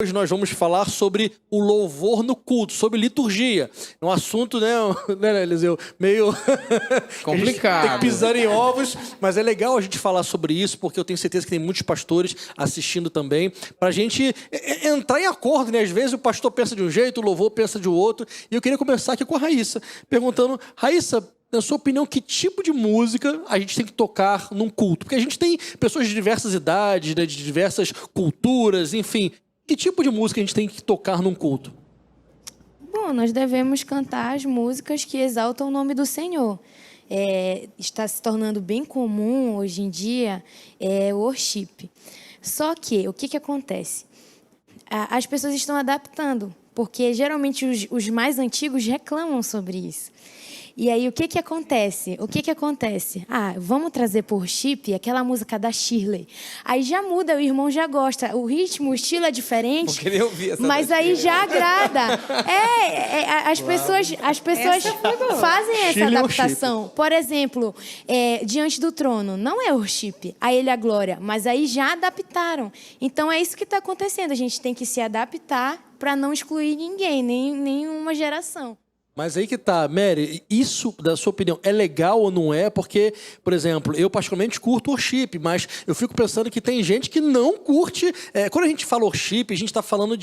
Hoje nós vamos falar sobre o louvor no culto, sobre liturgia. É um assunto, né, Eliseu, meio complicado. Tem que pisar em ovos, mas é legal a gente falar sobre isso, porque eu tenho certeza que tem muitos pastores assistindo também, para a gente entrar em acordo, né? Às vezes o pastor pensa de um jeito, o louvor pensa de outro. E eu queria começar aqui com a Raíssa, perguntando, Raíssa, na sua opinião, que tipo de música a gente tem que tocar num culto? Porque a gente tem pessoas de diversas idades, né, de diversas culturas, enfim. Que tipo de música a gente tem que tocar num culto? Bom, nós devemos cantar as músicas que exaltam o nome do Senhor. Está se tornando bem comum hoje em dia o worship. Só que, o que acontece? As pessoas estão adaptando, porque geralmente os mais antigos reclamam sobre isso. E aí, o que acontece? Vamos trazer por worship aquela música da Shirley. Aí já muda, o irmão já gosta. O ritmo, o estilo é diferente. Eu queria ouvir essa mas aí já agrada. As pessoas fazem essa adaptação. Por exemplo, Diante do Trono, não é worship, a Ele a glória, mas aí já adaptaram. Então é isso que está acontecendo. A gente tem que se adaptar para não excluir ninguém, nenhuma geração. Mas aí que tá, Mary, isso, da sua opinião, é legal ou não é? Porque, por exemplo, eu particularmente curto worship, mas eu fico pensando que tem gente que não curte. Quando a gente fala worship, a gente está falando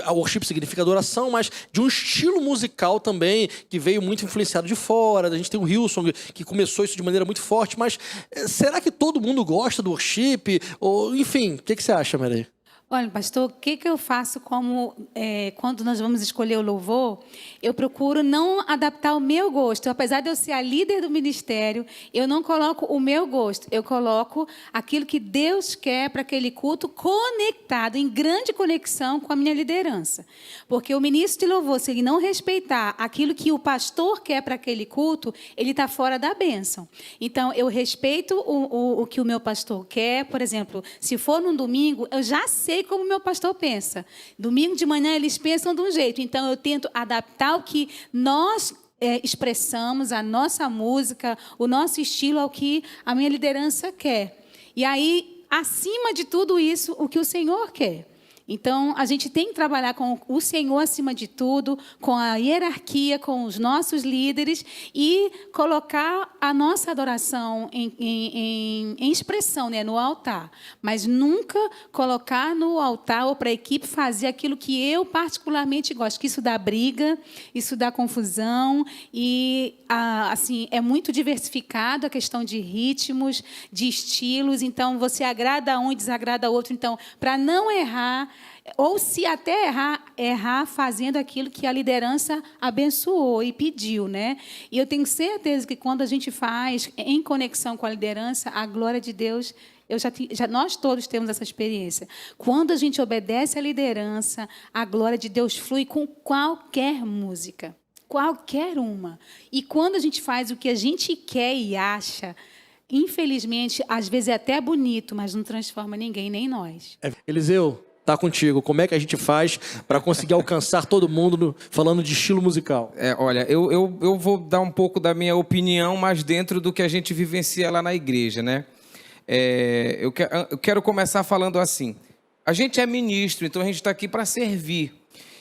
worship significa adoração, mas de um estilo musical também, que veio muito influenciado de fora. A gente tem o Hillsong, que começou isso de maneira muito forte, mas será que todo mundo gosta do worship? Ou, enfim, o que você acha, Mary? Olha, pastor, o que eu faço quando nós vamos escolher o louvor? Eu procuro não adaptar o meu gosto. Apesar de eu ser a líder do ministério, eu não coloco o meu gosto. Eu coloco aquilo que Deus quer para aquele culto, conectado, em grande conexão com a minha liderança. Porque o ministro de louvor, se ele não respeitar aquilo que o pastor quer para aquele culto, ele está fora da bênção. Então, eu respeito o que o meu pastor quer. Por exemplo, se for num domingo, eu já sei como meu pastor pensa. Domingo de manhã eles pensam de um jeito, então eu tento adaptar o que nós expressamos, a nossa música, o nosso estilo ao que a minha liderança quer. E aí, acima de tudo isso, o que o Senhor quer. Então, a gente tem que trabalhar com o Senhor acima de tudo, com a hierarquia, com os nossos líderes e colocar a nossa adoração em expressão, né, no altar. Mas nunca colocar no altar ou para a equipe fazer aquilo que eu particularmente gosto, que isso dá briga, isso dá confusão e, assim, é muito diversificado a questão de ritmos, de estilos. Então, você agrada um e desagrada outro. Então, para não errar, ou se até errar fazendo aquilo que a liderança abençoou e pediu, né? E eu tenho certeza que quando a gente faz em conexão com a liderança, a glória de Deus, nós todos temos essa experiência. Quando a gente obedece à liderança, a glória de Deus flui com qualquer música, qualquer uma. E quando a gente faz o que a gente quer e acha, infelizmente, às vezes é até bonito, mas não transforma ninguém, nem nós. Eliseu, tá contigo. Como é que a gente faz para conseguir alcançar todo mundo falando de estilo musical? Olha, eu vou dar um pouco da minha opinião, mas dentro do que a gente vivencia lá na igreja, né? Eu quero começar falando assim. A gente é ministro, então a gente está aqui para servir.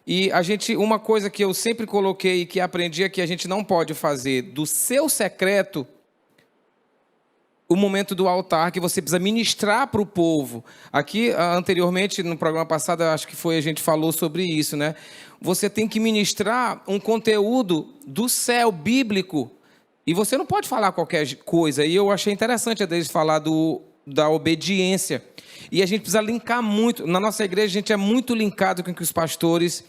E uma coisa que eu sempre coloquei e que aprendi é que a gente não pode fazer do seu secreto o momento do altar, que você precisa ministrar para o povo. Aqui, anteriormente, no programa passado, acho que a gente falou sobre isso, né? Você tem que ministrar um conteúdo do céu, bíblico, e você não pode falar qualquer coisa. E eu achei interessante a deles falar da obediência. E a gente precisa linkar muito. Na nossa igreja, a gente é muito linkado com o que os pastores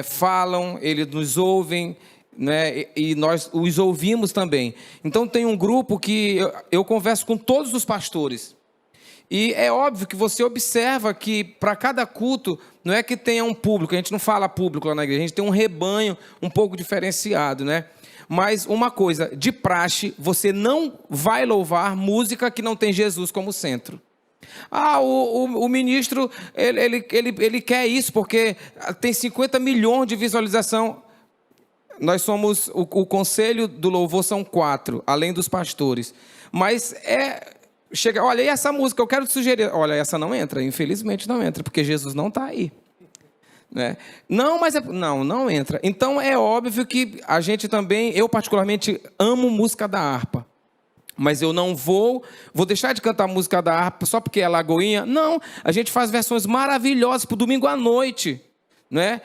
falam, eles nos ouvem, né? E nós os ouvimos também. Então tem um grupo que eu converso com todos os pastores. E é óbvio que você observa que para cada culto não é que tenha um público, a gente não fala público lá na igreja, a gente tem um rebanho um pouco diferenciado, né? Mas uma coisa, de praxe, você não vai louvar música que não tem Jesus como centro. O ministro, ele quer isso porque tem 50 milhões de visualização. Nós somos, o conselho do louvor são 4, além dos pastores. Mas chega, olha, e essa música, eu quero te sugerir. Olha, essa não entra, infelizmente não entra, porque Jesus não está aí. Né? Não, mas não entra. Então é óbvio que a gente também, eu particularmente amo música da harpa. Mas eu não vou deixar de cantar música da harpa só porque é Lagoinha. Não, a gente faz versões maravilhosas para o domingo à noite, né?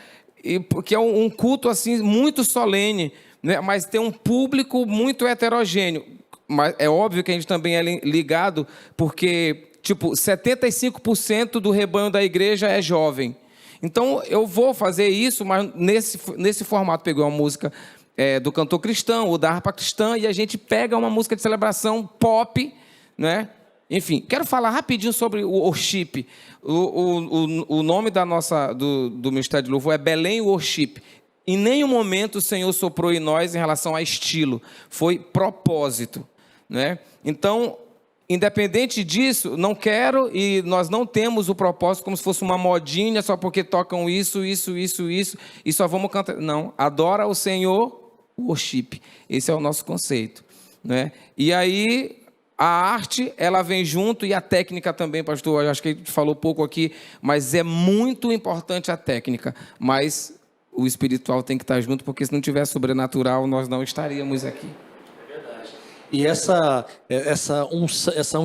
Que é um culto assim muito solene, né? Mas tem um público muito heterogêneo. Mas é óbvio que a gente também é ligado, porque tipo 75% do rebanho da igreja é jovem. Então eu vou fazer isso, mas nesse formato. Pegou uma música do cantor cristão ou da harpa cristã, e a gente pega uma música de celebração pop, né? Enfim, quero falar rapidinho sobre o worship. O nome do Ministério de Louvor é Belém Worship. Em nenhum momento o Senhor soprou em nós em relação a estilo. Foi propósito, né? Então, independente disso, não quero, e nós não temos o propósito como se fosse uma modinha, só porque tocam isso, e só vamos cantar. Não, adora o Senhor, worship. Esse é o nosso conceito, né? E aí, a arte, ela vem junto, e a técnica também, pastor, eu acho que a gente falou pouco aqui, mas é muito importante a técnica, mas o espiritual tem que estar junto, porque se não tiver sobrenatural, nós não estaríamos aqui. E essa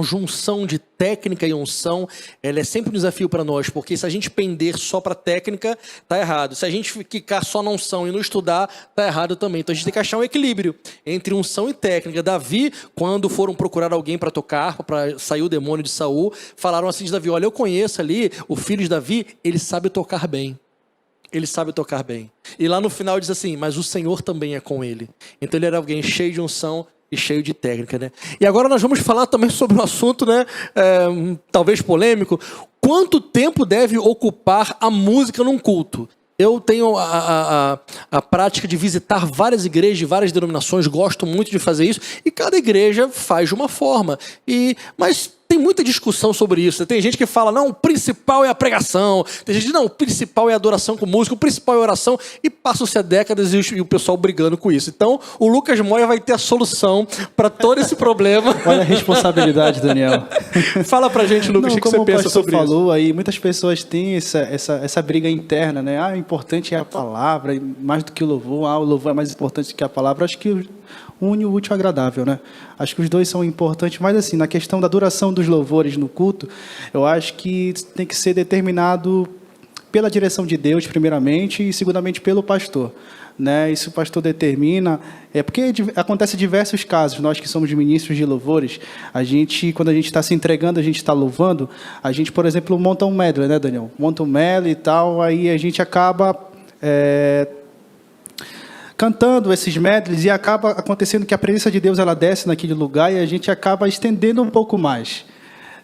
junção de técnica e unção, ela é sempre um desafio para nós, porque se a gente pender só para técnica, tá errado. Se a gente ficar só na unção e não estudar, tá errado também. Então a gente tem que achar um equilíbrio entre unção e técnica. Davi, quando foram procurar alguém para tocar harpa, para sair o demônio de Saul, falaram assim de Davi: olha, eu conheço ali o filho de Davi, ele sabe tocar bem. Ele sabe tocar bem. E lá no final diz assim: mas o Senhor também é com ele. Então ele era alguém cheio de unção e cheio de técnica, né? E agora nós vamos falar também sobre um assunto, né, talvez polêmico. Quanto tempo deve ocupar a música num culto? Eu tenho a prática de visitar várias igrejas de várias denominações, gosto muito de fazer isso, e cada igreja faz de uma forma. Mas tem muita discussão sobre isso. Tem gente que fala, não, o principal é a pregação. Tem gente que não, o principal é a adoração com música, o principal é a oração. E passam-se décadas e o pessoal brigando com isso. Então, o Lucas Moya vai ter a solução para todo esse problema. Olha a responsabilidade, Daniel. Fala pra gente, Lucas, o que você pensa sobre isso? Como o pastor falou aí, muitas pessoas têm essa briga interna, né? O importante é a palavra, mais do que o louvor. O louvor é mais importante do que a palavra. Acho que une o útil ao agradável, né? Acho que os dois são importantes, mas assim, na questão da duração dos louvores no culto, eu acho que tem que ser determinado pela direção de Deus, primeiramente, e segundamente pelo pastor, né? Isso o pastor determina, porque acontece diversos casos. Nós que somos ministros de louvores, quando a gente está se entregando, a gente está louvando, a gente, por exemplo, monta um medley, né, Daniel? Monta um medley e tal, aí a gente acaba cantando esses medleys, e acaba acontecendo que a presença de Deus ela desce naquele lugar e a gente acaba estendendo um pouco mais,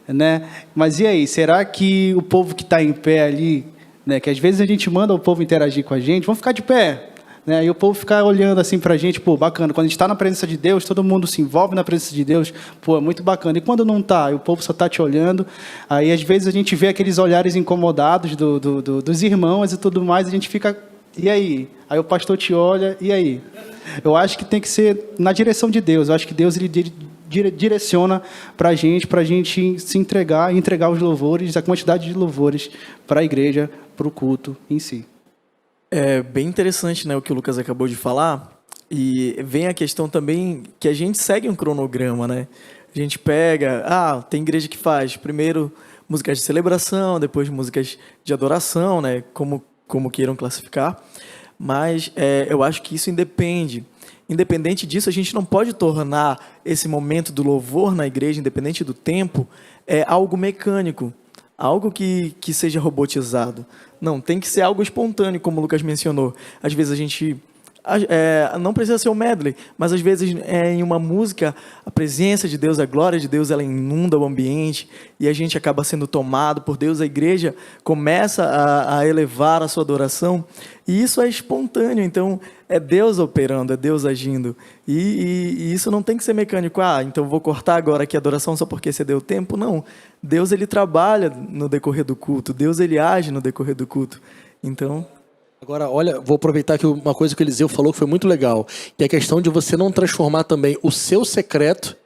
né? Mas e aí, será que o povo que está em pé ali, né, que às vezes a gente manda o povo interagir com a gente, vão ficar de pé, né? E o povo ficar olhando assim para a gente, pô, bacana. Quando a gente está na presença de Deus, todo mundo se envolve na presença de Deus, pô, é muito bacana. E quando não está, o povo só está te olhando, aí às vezes a gente vê aqueles olhares incomodados dos irmãos e tudo mais, a gente fica... E aí? Aí o pastor te olha, e aí? Eu acho que tem que ser na direção de Deus. Eu acho que Deus ele direciona para a gente se entregar e entregar os louvores, a quantidade de louvores para a igreja, para o culto em si. É bem interessante, né, o que o Lucas acabou de falar. E vem a questão também que a gente segue um cronograma, né? A gente pega... tem igreja que faz primeiro músicas de celebração, depois músicas de adoração, né? Como queiram classificar, mas eu acho que isso independente disso, a gente não pode tornar esse momento do louvor na igreja, independente do tempo, algo mecânico, algo que seja robotizado. Não, tem que ser algo espontâneo, como o Lucas mencionou. Às vezes a gente... não precisa ser um medley, mas às vezes em uma música a presença de Deus, a glória de Deus, ela inunda o ambiente e a gente acaba sendo tomado por Deus. A igreja começa a elevar a sua adoração e isso é espontâneo. Então é Deus operando, é Deus agindo e isso não tem que ser mecânico. Então vou cortar agora aqui a adoração só porque você deu tempo. Não, Deus ele trabalha no decorrer do culto, Deus ele age no decorrer do culto. Então... Agora, olha, vou aproveitar que uma coisa que o Eliseu falou que foi muito legal, que é a questão de você não transformar também o seu secreto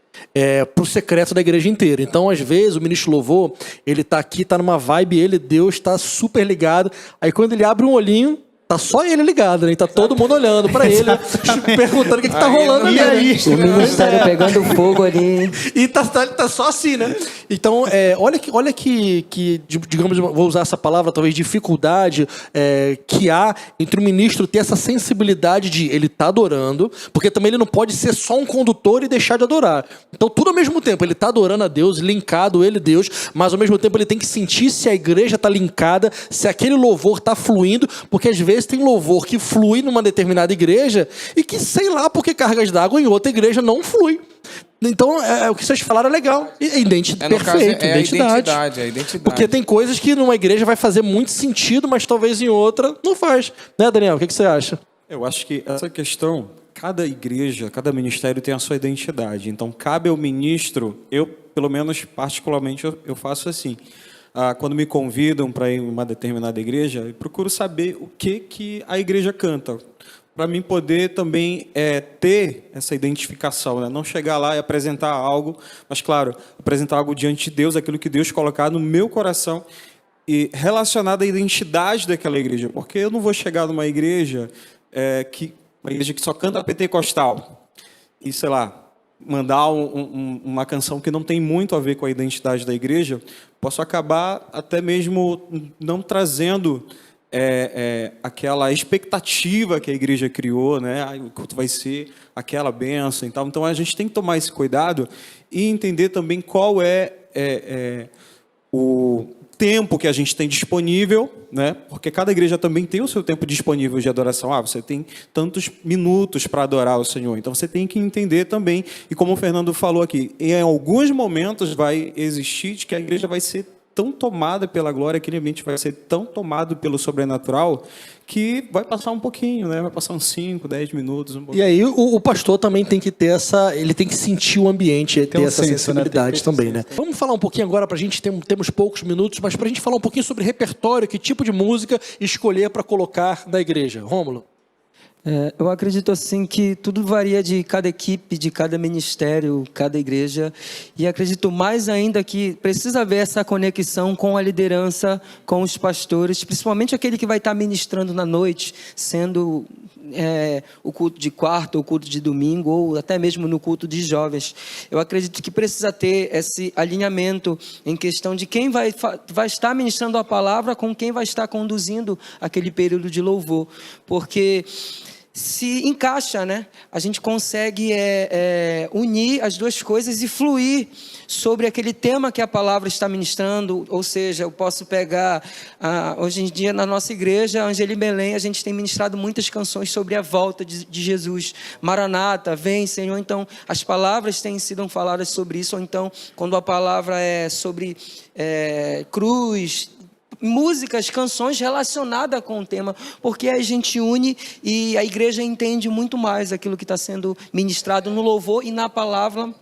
pro secreto da igreja inteira. Então, às vezes, o ministro louvor, ele tá aqui, tá numa vibe, Deus tá super ligado. Aí, quando ele abre um olhinho, tá só ele ligado, né? E tá todo mundo olhando pra ele, perguntando o que tá rolando ali. O ministério pegando fogo ali. E tá só assim, né? Então, olha que, digamos, vou usar essa palavra, talvez dificuldade que há entre o ministro ter essa sensibilidade de ele tá adorando, porque também ele não pode ser só um condutor e deixar de adorar. Então, tudo ao mesmo tempo, ele tá adorando a Deus, linkado ele, Deus, mas ao mesmo tempo ele tem que sentir se a igreja tá linkada, se aquele louvor tá fluindo, porque às vezes tem louvor que flui numa determinada igreja e que, sei lá, porque cargas d'água em outra igreja não flui. Então, o que vocês falaram é legal. Identidade. Perfeito, identidade. A identidade. Porque tem coisas que numa igreja vai fazer muito sentido, mas talvez em outra não faz. Né, Daniel? O que você acha? Eu acho que essa questão, cada igreja, cada ministério tem a sua identidade. Então, cabe ao ministro, eu, pelo menos particularmente, eu faço assim. Quando me convidam para ir em uma determinada igreja, eu procuro saber o que a igreja canta, para mim poder também ter essa identificação, né? Não chegar lá e apresentar algo, mas, claro, apresentar algo diante de Deus, aquilo que Deus colocar no meu coração e relacionado à identidade daquela igreja, porque eu não vou chegar numa igreja que só canta pentecostal e, sei lá, mandar uma canção que não tem muito a ver com a identidade da igreja, posso acabar até mesmo não trazendo aquela expectativa que a igreja criou, né? O culto vai ser aquela bênção e tal. Então a gente tem que tomar esse cuidado e entender também qual o tempo que a gente tem disponível, né? Porque cada igreja também tem o seu tempo disponível de adoração. Você tem tantos minutos para adorar o Senhor. Então você tem que entender também, e como o Fernando falou aqui, em alguns momentos vai existir de que a igreja vai ser tão tomada pela glória, aquele ambiente vai ser tão tomado pelo sobrenatural, que vai passar um pouquinho, né? Vai passar uns 5, 10 minutos. E aí o pastor também tem que ter ele tem que sentir o ambiente, ter essa sensibilidade também, né? Vamos falar um pouquinho agora, temos poucos minutos, mas para a gente falar um pouquinho sobre repertório, que tipo de música escolher para colocar na igreja. Rômulo? Eu acredito assim que tudo varia de cada equipe, de cada ministério, cada igreja, e acredito mais ainda que precisa haver essa conexão com a liderança, com os pastores, principalmente aquele que vai estar ministrando na noite, sendo o culto de quarta, o culto de domingo, ou até mesmo no culto de jovens. Eu acredito que precisa ter esse alinhamento em questão de quem vai estar ministrando a palavra com quem vai estar conduzindo aquele período de louvor, porque se encaixa, né? A gente consegue unir as duas coisas e fluir sobre aquele tema que a palavra está ministrando. Ou seja, eu posso pegar, hoje em dia na nossa igreja, Angeli Belém, a gente tem ministrado muitas canções sobre a volta de Jesus. Maranata, vem Senhor. Então, as palavras têm sido faladas sobre isso. Ou então, quando a palavra é sobre cruz, músicas, canções relacionadas com o tema, porque a gente une e a igreja entende muito mais aquilo que está sendo ministrado no louvor e na palavra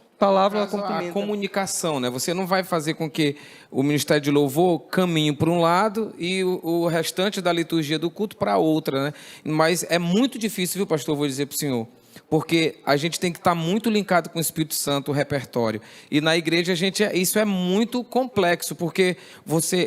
cumprimenta. A comunicação, né? Você não vai fazer com que o ministério de louvor caminhe para um lado e o restante da liturgia do culto para outra, né? Mas é muito difícil, viu, pastor? Vou dizer para o senhor. Porque a gente tem que estar muito linkado com o Espírito Santo, o repertório. E na igreja isso é muito complexo, porque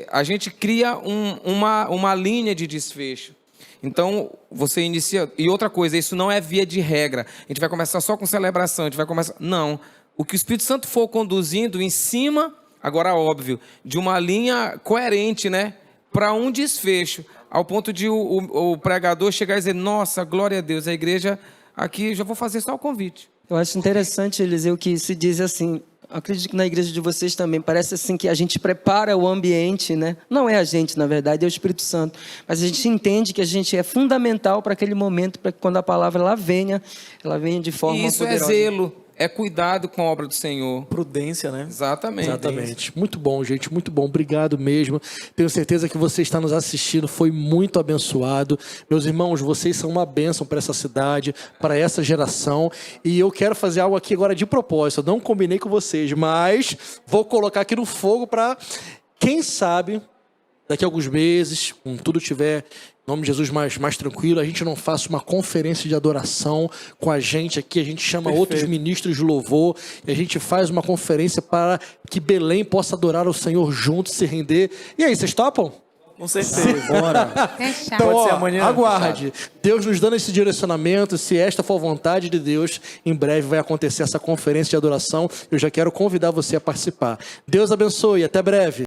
a gente cria uma linha de desfecho. Então, você inicia... E outra coisa, isso não é via de regra. A gente vai começar só com celebração, a gente vai começar... Não. O que o Espírito Santo for conduzindo em cima, agora óbvio, de uma linha coerente, né? Para um desfecho. Ao ponto de o pregador chegar e dizer, nossa, glória a Deus, a igreja... Aqui já vou fazer só o convite. Eu acho interessante, Eliseu, que se diz assim, acredito que na igreja de vocês também, parece assim que a gente prepara o ambiente, né? Não é a gente, na verdade, é o Espírito Santo. Mas a gente entende que a gente é fundamental para aquele momento, para que quando a palavra ela venha de forma e isso poderosa. É zelo. É cuidado com a obra do Senhor. Prudência, né? Exatamente. Muito bom, gente. Muito bom. Obrigado mesmo. Tenho certeza que você está nos assistindo. Foi muito abençoado. Meus irmãos, vocês são uma bênção para essa cidade, para essa geração. E eu quero fazer algo aqui agora de propósito. Eu não combinei com vocês, mas vou colocar aqui no fogo para, quem sabe... daqui a alguns meses, quando tudo tiver, em nome de Jesus, mais tranquilo, a gente não faça uma conferência de adoração com a gente aqui, a gente chama outros ministros de louvor e a gente faz uma conferência para que Belém possa adorar ao Senhor junto, se render. E aí, vocês topam? Com certeza. Bora. Fechado. Então, Pode ser ó, amanhã? aguarde. Deus nos dando esse direcionamento, se esta for a vontade de Deus, em breve vai acontecer essa conferência de adoração. Eu já quero convidar você a participar. Deus abençoe, até breve.